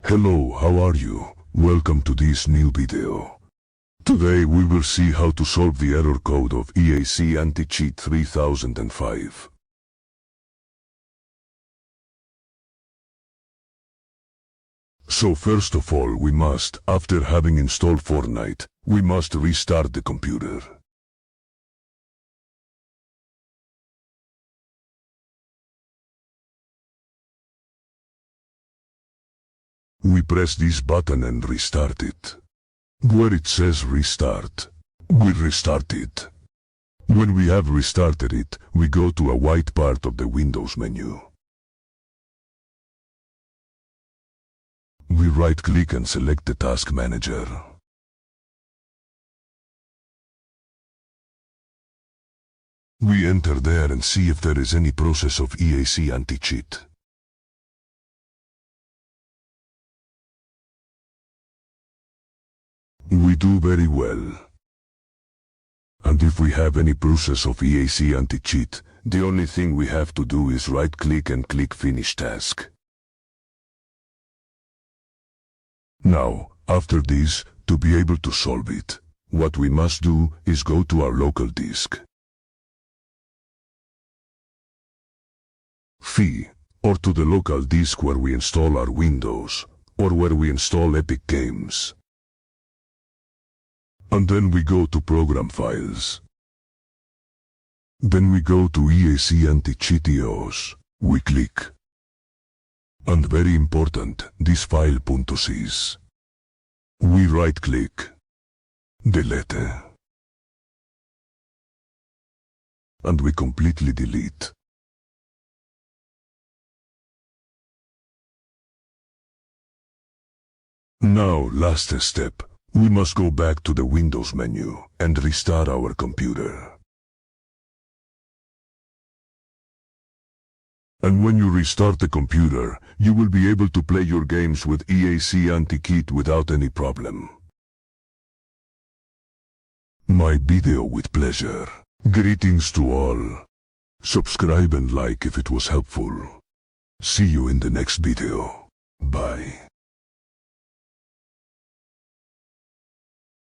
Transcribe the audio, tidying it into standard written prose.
Hello, how are you? Welcome to this new video. Today we will see how to solve the error code of EAC Anti-Cheat 3005. So first of all we must, after having installed Fortnite, we must restart the computer. We press this button and restart it. Where it says restart, we restart it. When we have restarted it, we go to a white part of the Windows menu. We right-click and select the Task Manager. We enter there and see if there is any process of EAC anti-cheat. We do very well. And if we have any process of EAC anti-cheat, the only thing we have to do is right-click and click Finish Task. Now, after this, to be able to solve it, what we must do is go to our local disk. Or to the local disk where we install our Windows, or where we install Epic games. And then we go to Program Files. Then we go to EAC Anti-Cheat EOS. We click. And very important, this file .sys. We right-click. Delete. And we completely delete. Now, last step. We must go back to the Windows menu and restart our computer. And when you restart the computer, you will be able to play your games with EAC anti-cheat without any problem. My video with pleasure. Greetings to all. Subscribe and like if it was helpful. See you in the next video. Bye.